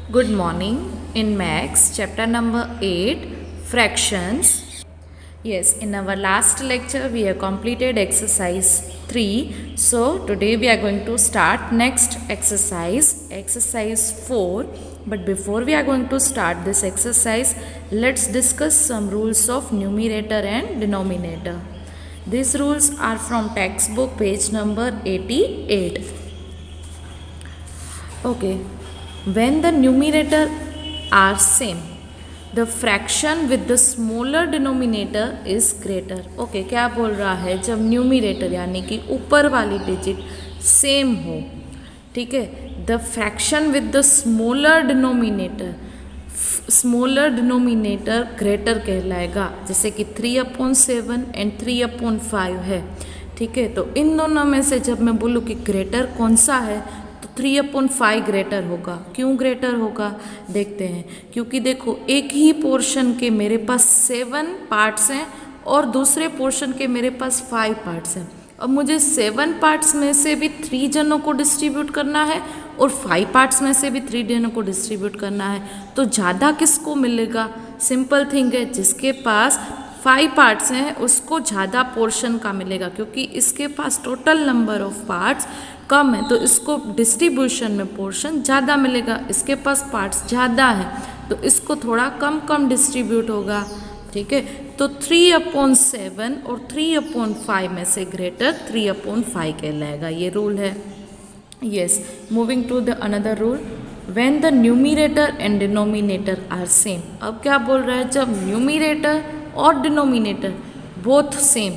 Good morning. In Max, chapter number 8, fractions. Yes, in our last lecture, we have completed exercise 3. So, today we are going to start next exercise, exercise 4. But before we are going to start this exercise, let's discuss some rules of numerator and denominator. These rules are from textbook page number 88. Okay, when the numerator are same, the fraction with the smaller denominator is greater. Okay, क्या बोल रहा है, जब numerator यानी कि ऊपर वाली digit same हो, ठीक है, the fraction with the smaller denominator greater कहलाएगा. जैसे कि 3/7 एंड 3/5 है, ठीक है. तो इन दोनों में से जब मैं बोलूँ कि ग्रेटर कौन सा है, 3/5 ग्रेटर होगा. क्यों ग्रेटर होगा, देखते हैं. क्योंकि देखो, एक ही पोर्शन के मेरे पास 7 पार्ट्स हैं और दूसरे पोर्शन के मेरे पास 5 पार्ट्स हैं. अब मुझे 7 पार्ट्स में से भी 3 जनों को डिस्ट्रीब्यूट करना है और 5 पार्ट्स में से भी 3 जनों को डिस्ट्रीब्यूट करना है. तो ज़्यादा किसको मिलेगा? सिंपल थिंग है, जिसके पास 5 पार्ट्स हैं उसको ज़्यादा पोर्शन का मिलेगा, क्योंकि इसके पास टोटल नंबर ऑफ पार्ट्स कम है तो इसको डिस्ट्रीब्यूशन में पोर्शन ज़्यादा मिलेगा. इसके पास पार्ट्स ज़्यादा है तो इसको थोड़ा कम कम डिस्ट्रीब्यूट होगा, ठीक है. तो 3/7 और 3/5 में से ग्रेटर 3/5 कहलाएगा. ये रूल है. Yes, moving to the another rule, when the numerator and denominator are same. अब क्या बोल रहा है, जब न्यूमिरेटर और डिनोमिनेटर बोथ सेम,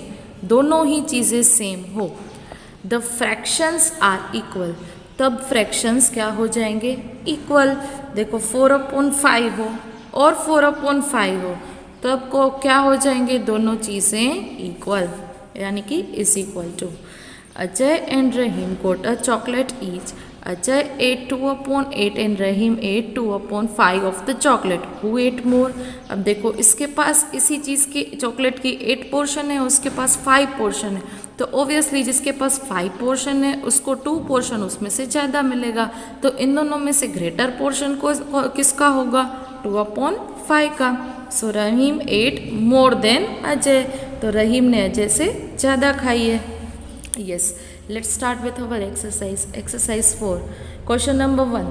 दोनों ही चीज़ें सेम हो, द फ्रैक्शंस आर इक्वल, तब फ्रैक्शंस क्या हो जाएंगे, इक्वल. देखो 4/5 हो और 4/5 हो, तब को क्या हो जाएंगे, दोनों चीज़ें इक्वल, यानी कि is equal to. Ajay and Rahim got a chocolate each. Ajay ate 2/8 and Rahim ate 2/5 of the chocolate. Who ate more? अब देखो, इसके पास इसी चीज़ की चॉकलेट की 8 पोर्शन है, उसके पास 5 पोर्शन है. तो ओबियसली जिसके पास 5 पोर्शन है उसको 2 पोर्शन उसमें से ज़्यादा मिलेगा. तो इन दोनों में से ग्रेटर पोर्शन को किसका होगा, 2/5 का. सो रहीम एट मोर देन अजय, तो रहीम ने अजय से ज़्यादा खाई है. Yes, let's start with our exercise 4, question number 1.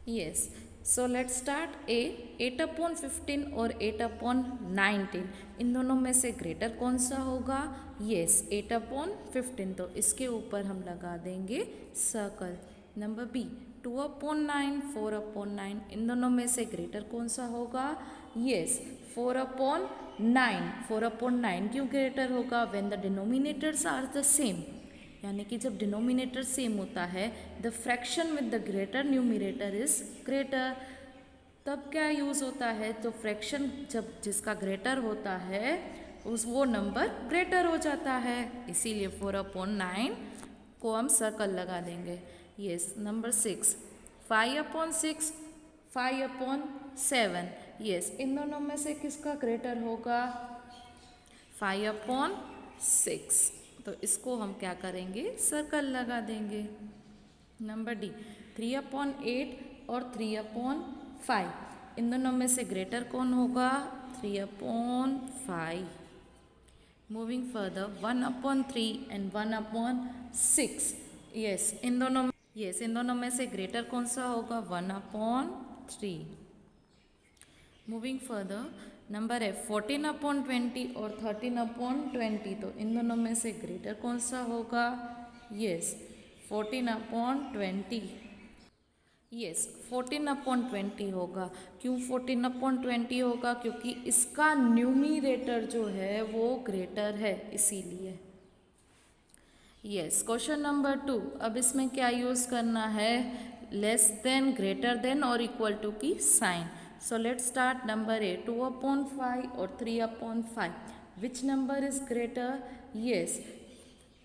Yes, so let's start. 8/15 और 8/19, इन दोनों में से ग्रेटर कौन सा होगा? यस, 8/15. तो इसके ऊपर हम लगा देंगे सर्कल. नंबर बी, 2/9, 4/9, इन दोनों में से ग्रेटर कौन सा होगा? यस, 4/9. 4/9 क्यों ग्रेटर होगा? When the denominators are the same, यानी कि जब डिनोमिनेटर सेम होता है, the fraction with the greater numerator is greater. तब क्या यूज़ होता है, तो फ्रैक्शन जब जिसका ग्रेटर होता है वो नंबर ग्रेटर हो जाता है, इसीलिए 4/9 को हम सर्कल लगा देंगे. Yes, number 6, 5/6, 5/7. यस, इन दोनों में से किसका ग्रेटर होगा? 5/6. तो इसको हम क्या करेंगे, सर्कल लगा देंगे. नंबर डी, 3/8 और 3/5, इन दोनों में से ग्रेटर कौन होगा? 3/5. Moving further, 1/3 and 1/6. यस, इन दोनों में से ग्रेटर कौन सा होगा? 1/3. मूविंग फर्दर, नंबर है 14/20 और 13/20, तो इन दोनों में से ग्रेटर कौन सा होगा? यस, 14/20. यस, 14/20 होगा. क्यों 14/20 होगा? क्योंकि इसका न्यूमिरेटर जो है वो ग्रेटर है, इसीलिए. Yes, question number 2. अब इसमें क्या यूज़ करना है, लेस देन, ग्रेटर देन और इक्वल टू की sign. So let's start. Number A, 2/5 और 3/5. Which number is greater? Yes,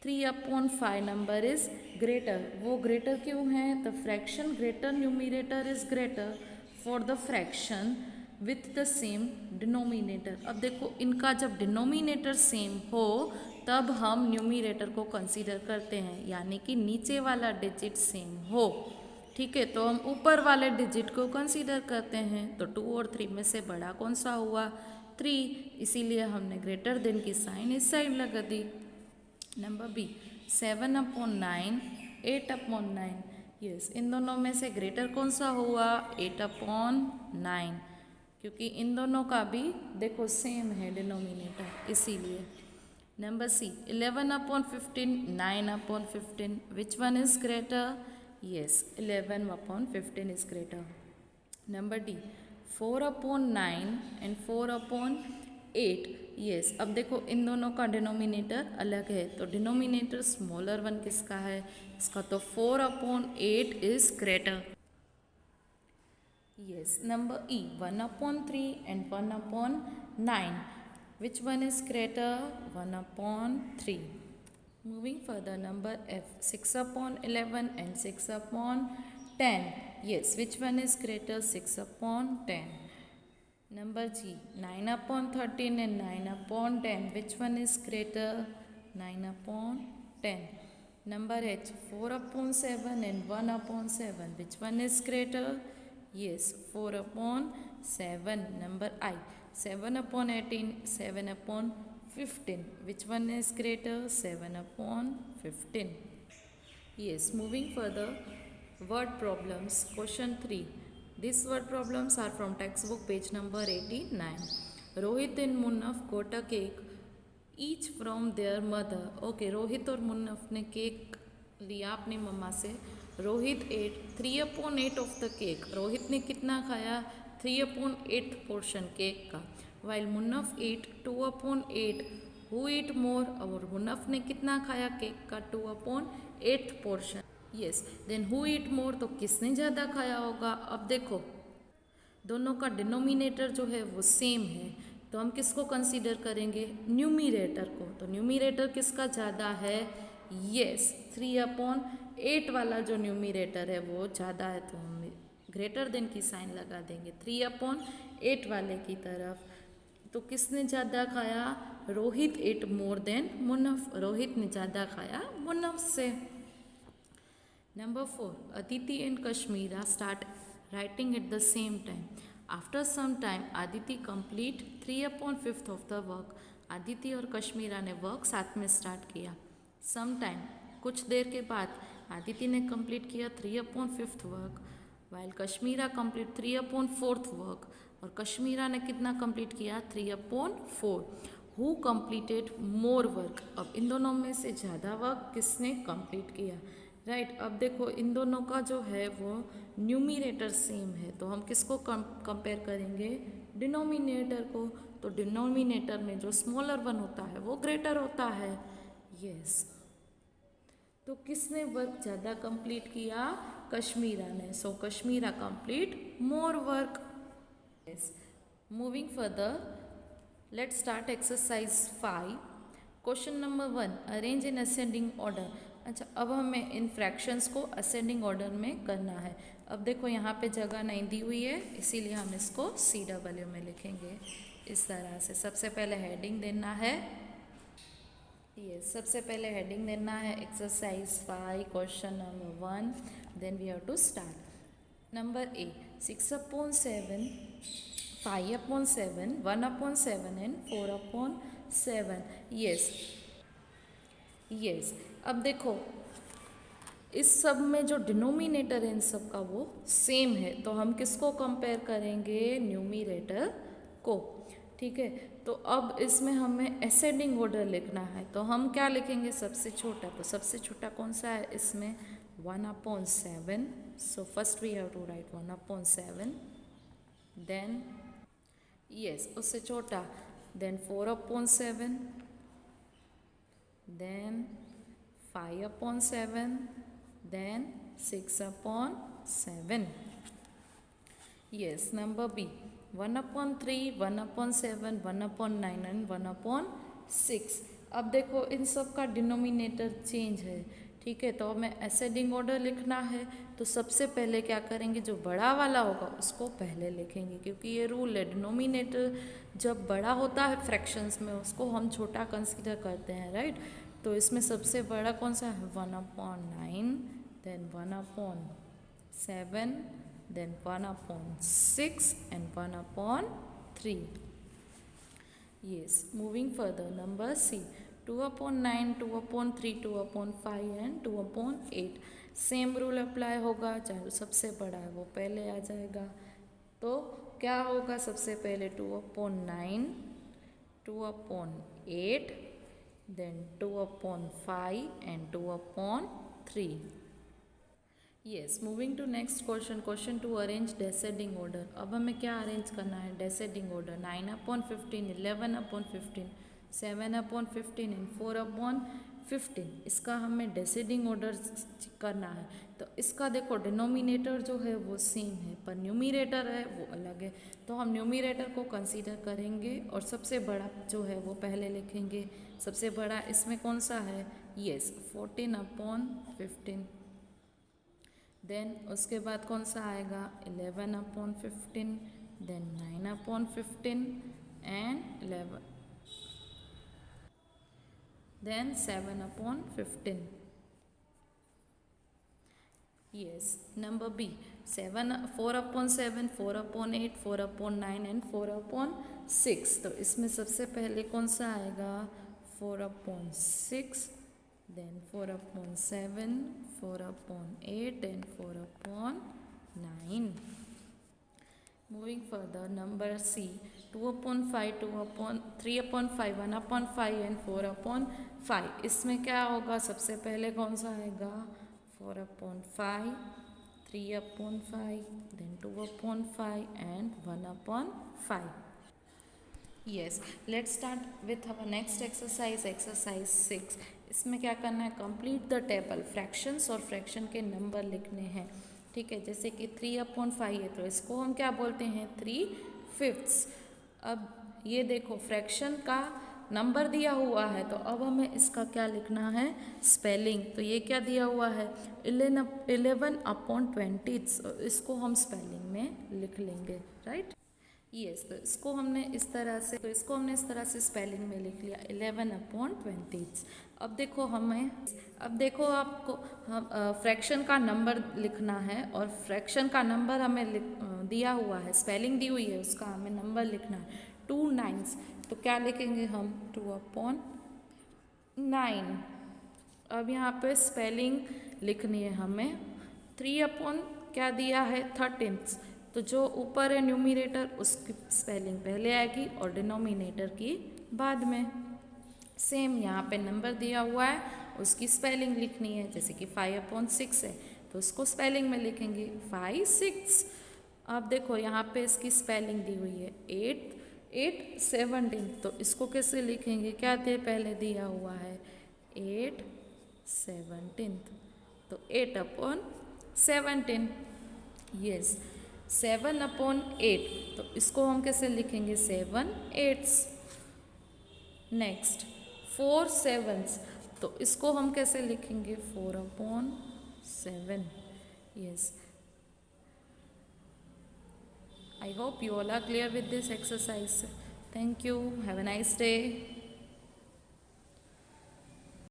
3/5 number is greater. वो greater क्यों है? The fraction greater numerator is greater for the fraction with the same denominator. अब देखो, इनका जब डिनोमिनेटर सेम हो तब हम न्यूमिरेटर को कंसीडर करते हैं, यानी कि नीचे वाला डिजिट सेम हो, ठीक है, तो हम ऊपर वाले डिजिट को कंसीडर करते हैं। तो 2 और 3 में से बड़ा कौन सा हुआ? 3, इसीलिए हमने ग्रेटर देन की साइन इस साइड लगा दी। Number B, 7/9, 8/9। यस, इन दोनों में से ग्रेटर कौन सा हुआ? 8/9, क्योंकि इन दोनों का भी देखो सेम है डिनोमिनेटर, इसीलिए। Number C, 11/15, 9/15, which one is greater? Yes, 11/15 is greater. Number D, 4/9 and 4/8। Yes, अब देखो इन दोनों का डिनोमिनेटर अलग है, तो डिनोमिनेटर स्मॉलर वन किसका है? इसका। तो 4/8 is greater. Yes, number E, 1/3 and 1/9. Which one is greater? 1/3. Moving further, number F, 6/11 and 6/10. Yes, which one is greater? 6/10. Number G, 9/13 and 9/10. Which one is greater? 9/10. Number H, 4/7 and 1/7. Which one is greater? Yes, 4/7. Number I, 7/18, 7/15. Which one is greater? 7/15. Yes, moving further, word problems. Question 3. These word problems are from textbook page number 89. Rohit and Munnaf got a cake each from their mother. Okay, Rohit और मुन्नफ ने cake लिया अपनी मम्मा से। Rohit ate 3/8 of the cake. Rohit ने कितना खाया? 3/8 portion cake का। While Munnaf ate 2/8। Who eat more? और मुन्नफ ने कितना खाया केक का? 2/8 portion. Yes, then who eat more? तो किसने ज़्यादा खाया होगा? अब देखो दोनों का डिनोमिनेटर जो है वो सेम है, तो हम किसको कंसीडर करेंगे? न्यूमिरेटर को। तो न्यूमिरेटर किसका ज़्यादा है? यस, 3/8 वाला जो न्यूमिरेटर है वो ज़्यादा है, तो हम ग्रेटर देन की साइन लगा देंगे 3/8 वाले की तरफ। तो किसने ज़्यादा खाया? Rohit ate more than Munnaf. Rohit ने ज़्यादा खाया मुन्नफ से। Number 4, Aditi and Kashmira start writing at the same time. After some time, Aditi complete 3/5 of the work. Aditi और कश्मीरा ने वर्क साथ में स्टार्ट किया। सम टाइम, कुछ देर के बाद आदिति ने कंप्लीट किया 3/5 work, while Kashmira complete 3/4 work. और कश्मीरा ने कितना कंप्लीट किया? 3/4। Who completed more work? अब इन दोनों में से ज़्यादा वर्क किसने कंप्लीट किया? राइट, अब देखो इन दोनों का जो है वो न्यूमिरेटर सेम है, तो हम किसको कंपेयर करेंगे? डिनोमिनेटर को। तो डिनोमिनेटर में जो स्मॉलर वन होता है वो ग्रेटर होता है। यस, तो किसने वर्क ज़्यादा कंप्लीट किया? कश्मीरा ने। So Kashmira complete more work. Yes, moving further, let's start exercise 5। Question number 1, arrange in ascending order. अच्छा, अब हमें इन फ्रैक्शंस को असेंडिंग ऑर्डर में करना है। अब देखो यहाँ पे जगह नहीं दी हुई है, इसीलिए हम इसको CW में लिखेंगे इस तरह से। सबसे पहले हेडिंग देना है, ये सबसे पहले हेडिंग देना है exercise 5 question number 1। Then we have to start. Number A, 6/7, 5/7, 1/7 and 4/7। Yes, अब देखो इस सब में जो डिनोमिनेटर है इन सब का वो सेम है, तो हम किसको कंपेयर करेंगे? न्यूमिरेटर को। ठीक है, तो अब इसमें हमें असेंडिंग ऑर्डर लिखना है, तो हम क्या लिखेंगे? सबसे छोटा। तो सबसे छोटा कौन सा है इसमें? 1/7। So first we have to write 1/7, then yes उससे छोटा, then 4/7, then 5/7, then 6/7. Yes, number B, 1/3, 1/7, 1/9 and 1/6। अब देखो इन सब का डिनोमिनेटर चेंज है। ठीक है, तो हमें असेंडिंग ऑर्डर लिखना है, तो सबसे पहले क्या करेंगे? जो बड़ा वाला होगा उसको पहले लिखेंगे, क्योंकि ये रूल है, डिनोमिनेटर जब बड़ा होता है फ्रैक्शंस में उसको हम छोटा कंसीडर करते हैं। राइट, तो इसमें सबसे बड़ा कौन सा है? 1/9, then 1/6 7, then 1 upon 6 and 1 upon 3. Yes, moving further, number C, 2 upon 9, 2 upon 3, 2 upon 5 and 2 upon 8. Same rule apply होगा, चाहे सबसे बड़ा है वो पहले आ जाएगा। तो क्या होगा, सबसे पहले 2 upon 9, 2 upon 8, then 2 upon 5 and 2 upon 3. Yes, moving to next question, question to arrange descending order. अब हमें क्या अरेंज करना है, descending order, 9 upon 15, 11 upon 15, 7 upon 15 and 4 upon 15. इसका हमें descending order करना है। तो इसका देखो डिनोमिनेटर जो है वो सेम है, पर न्यूमिरेटर है वो अलग है। तो हम न्यूमिरेटर को कंसीडर करेंगे और सबसे बड़ा जो है वो पहले लिखेंगे। सबसे बड़ा इसमें कौन सा है, यस 14 upon 15। देन उसके बाद कौन सा आएगा, 11 upon 15, देन 9 upon 15 एंड 11, देन 7 upon 15. Yes, number B, 4 upon 7, 4 upon 8, 4 upon 9 and 4 upon 6. तो इसमें सबसे पहले कौन सा आएगा, 4 upon 6, then 4 upon 7, 4 upon 8 and 4 upon 9. Moving further, number C, 2 upon 5, 3 upon 5, 1 upon 5 and 4 upon 5. इसमें क्या होगा, सबसे पहले कौन सा आएगा, 4 upon 5, 3 upon 5, then 2 upon 5 and 1 upon 5. Yes, let's start with our next exercise, exercise 6. इसमें क्या करना है, कंप्लीट द टेबल, फ्रैक्शंस और फ्रैक्शन के नंबर लिखने हैं। ठीक है, जैसे कि 3 upon 5 है तो इसको हम क्या बोलते हैं, 3/5। अब ये देखो फ्रैक्शन का नंबर दिया हुआ है, तो अब हमें इसका क्या लिखना है, स्पेलिंग। तो ये क्या दिया हुआ है, 11 upon 20, इसको हम स्पेलिंग में लिख लेंगे, राइट। यस, तो इसको हमने इस तरह से स्पेलिंग में लिख लिया, 11 upon 20। अब देखो आपको हम फ्रैक्शन का नंबर लिखना है और फ्रैक्शन का नंबर हमें दिया हुआ है, स्पेलिंग दी हुई है, उसका हमें नंबर लिखना है 2 9s। तो क्या लिखेंगे हम, 2 upon 9। अब यहाँ पे स्पेलिंग लिखनी है हमें, 3 upon क्या दिया है, 13। तो जो ऊपर है न्यूमिरेटर उसकी स्पेलिंग पहले आएगी और डिनोमिनेटर की बाद में। सेम यहाँ पे नंबर दिया हुआ है उसकी स्पेलिंग लिखनी है, जैसे कि 5 upon 6 है तो उसको स्पेलिंग में लिखेंगे 5 6। अब देखो यहाँ पे इसकी स्पेलिंग दी हुई है 8 17, तो इसको कैसे लिखेंगे, क्या दे पहले दिया हुआ है 8 17, तो 8 upon 17। यस, 7 upon 8, तो इसको हम कैसे लिखेंगे, 7 8s। नेक्स्ट 4 7s, तो इसको हम कैसे लिखेंगे, 4 upon 7। Yes, I hope you all are clear with this exercise. Thank you. Have a nice day.